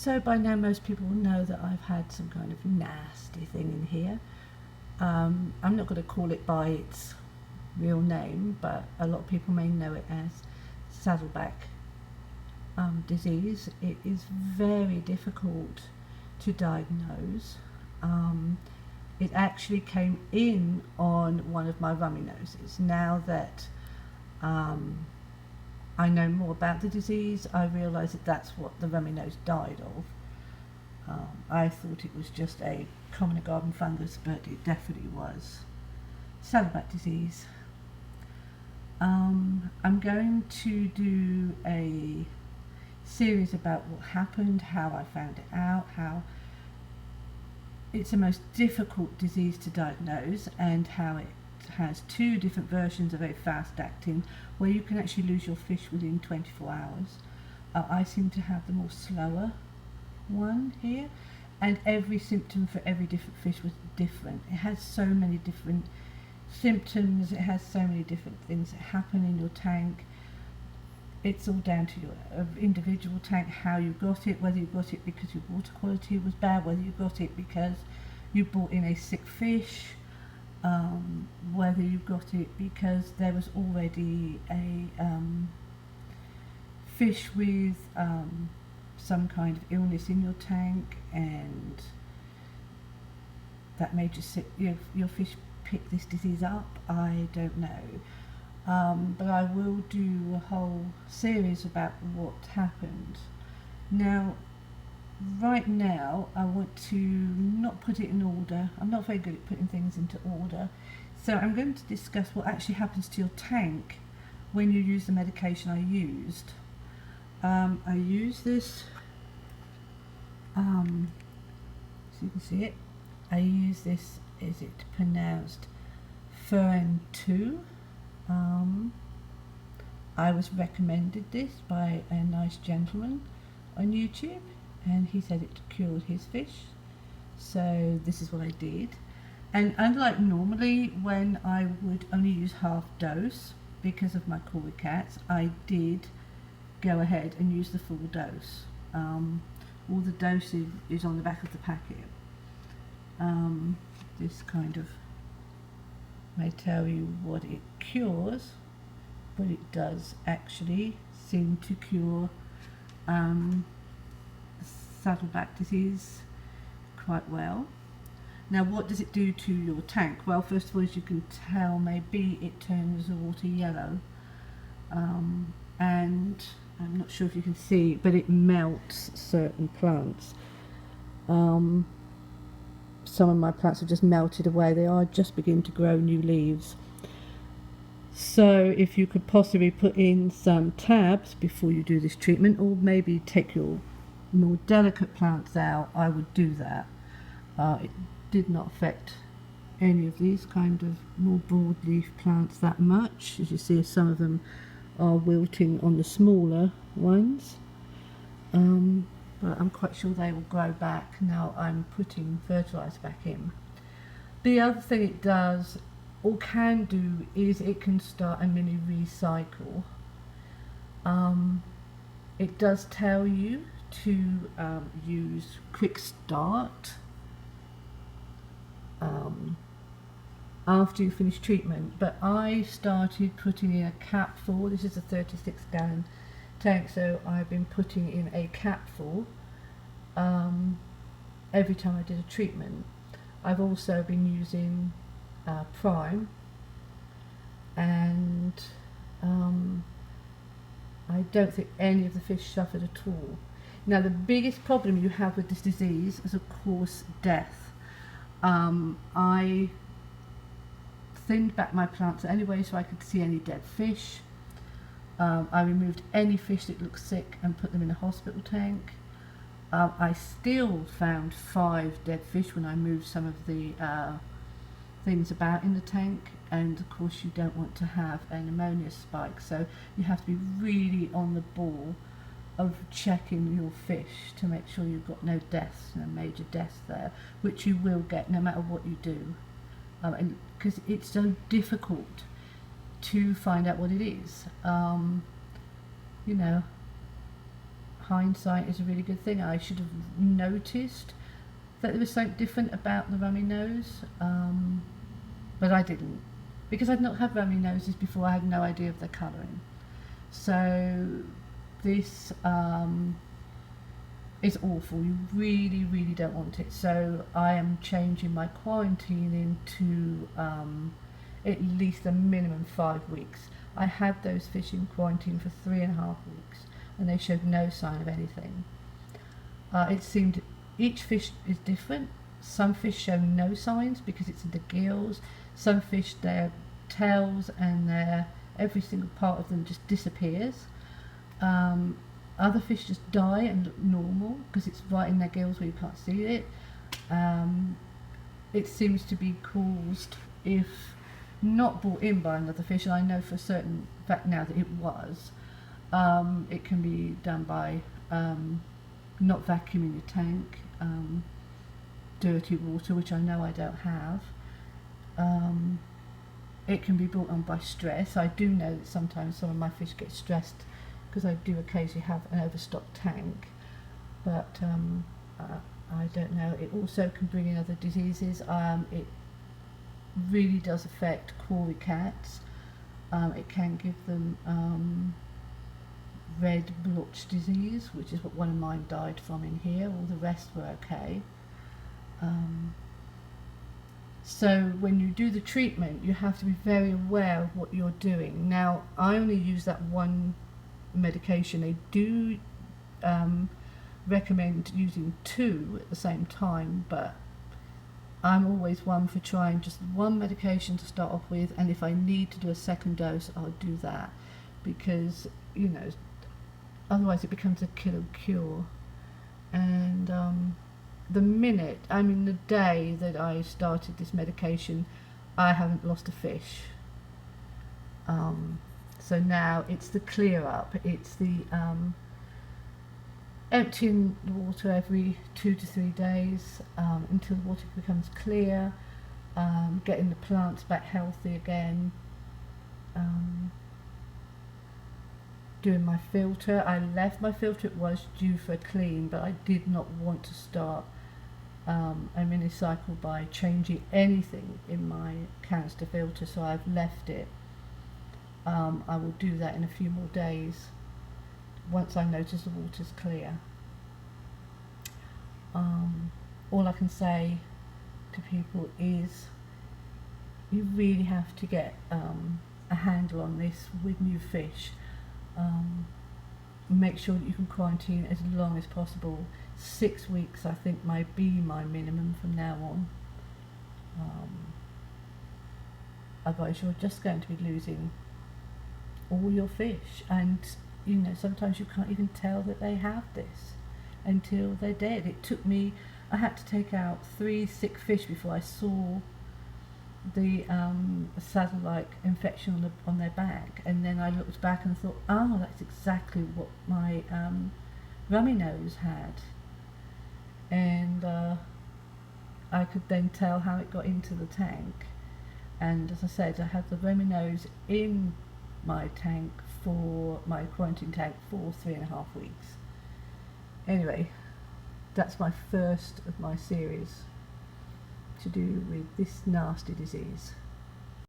So by now most people will know that I've had some kind of nasty thing in here. I'm not going to call it by its real name, but a lot of people may know it as saddleback disease. It is very difficult to diagnose. It actually came in on one of my rummy noses. Now that I know more about the disease, I realise that that's what the rummy nose died of. I thought it was just a common garden fungus, but it definitely was saddleback disease. I'm going to do a series about what happened, how I found it out, how it's the most difficult disease to diagnose, and how it has two different versions of a fast acting where you can actually lose your fish within 24 hours. I seem to have the more slower one here, and every symptom for every different fish was different. It has so many different symptoms, it has so many different things that happen in your tank. It's all down to your individual tank, how you got it, whether you got it because your water quality was bad, whether you got it because you brought in a sick fish, whether you got it because there was already a fish with some kind of illness in your tank, and that made your fish pick this disease up. I don't know. But I will do a whole series about what happened. Now, right now, I want to not put it in order. I'm not very good at putting things into order. So I'm going to discuss what actually happens to your tank when you use the medication I used. I use this, so you can see it. I use this, is it pronounced Furan 2? I was recommended this by a nice gentleman on YouTube, and he said it cured his fish, so this is what I did. And unlike normally when I would only use half dose because of my Cory cats, I did go ahead and use the full dose. All the dosage is on the back of the packet. This kind of may tell you what it cures, but it does actually seem to cure saddleback disease quite well. Now, what does it do to your tank? Well, first of all, as you can tell, maybe it turns the water yellow, and I'm not sure if you can see, but it melts certain plants. Some of my plants have just melted away. They are just beginning to grow new leaves. So if you could possibly put in some tabs before you do this treatment, or maybe take your more delicate plants out, I would do that. It did not affect any of these kind of more broadleaf plants that much. As you see, some of them are wilting on the smaller ones. But I'm quite sure they will grow back now I'm putting fertiliser back in. The other thing it does, or can do, is it can start a mini recycle. It does tell you to use Quick Start after you finish treatment, but I started putting in a capful. This is a 36-gallon tank, so I've been putting in a capful every time I did a treatment. I've also been using Prime, and I don't think any of the fish suffered at all. Now, the biggest problem you have with this disease is, of course, death. I thinned back my plants anyway so I could see any dead fish. I removed any fish that looked sick and put them in a hospital tank. I still found 5 dead fish when I moved some of the things about in the tank, and of course you don't want to have an ammonia spike, so you have to be really on the ball of checking your fish to make sure you've got no deaths, no major deaths there, which you will get no matter what you do, and because it's so difficult to find out what it is. You know, hindsight is a really good thing. I should have noticed that there was something different about the rummy nose, but I didn't, because I'd not had rummy noses before. I had no idea of their colouring. So this is awful. You really, really don't want it. So I am changing my quarantine into at least a minimum 5 weeks. I had those fish in quarantine for 3.5 weeks, and they showed no sign of anything. It seemed each fish is different. Some fish show no signs because it's in the gills. Some fish, their tails and every single part of them just disappears. Other fish just die and look normal because it's right in their gills where you can't see it. It seems to be caused, if not brought in by another fish, and I know for a certain fact now that it was, it can be done by not vacuuming your tank, dirty water, which I know I don't have. It can be brought on by stress. I do know that sometimes some of my fish get stressed because I do occasionally have an overstocked tank, but I don't know. It also can bring in other diseases. It really does affect Cory cats. It can give them red blotch disease, which is what one of mine died from in here. All the rest were okay. So when you do the treatment, you have to be very aware of what you're doing. Now, I only use that one medication. They do recommend using 2 at the same time, but I'm always one for trying just one medication to start off with, and if I need to do a second dose, I'll do that, because, you know, otherwise it becomes a kill or cure. And the day that I started this medication, I haven't lost a fish. So now it's the clear up, it's the emptying the water every 2 to 3 days until the water becomes clear, getting the plants back healthy again, doing my filter. I left my filter, it was due for a clean, but I did not want to start a mini cycle by changing anything in my canister filter, so I've left it. I will do that in a few more days once I notice the water's clear. All I can say to people is you really have to get a handle on this with new fish. Make sure that you can quarantine as long as possible. 6 weeks I think might be my minimum from now on. Otherwise you're just going to be losing all your fish, and you know, sometimes you can't even tell that they have this until they're dead. It took me, I had to take out 3 sick fish before I saw the saddle-like infection on their back, and then I looked back and thought, oh, that's exactly what my rummy nose had, and I could then tell how it got into the tank. And as I said, I had the rummy nose in my tank, for my quarantine tank, for 3.5 weeks. Anyway, that's my first of my series to do with this nasty disease.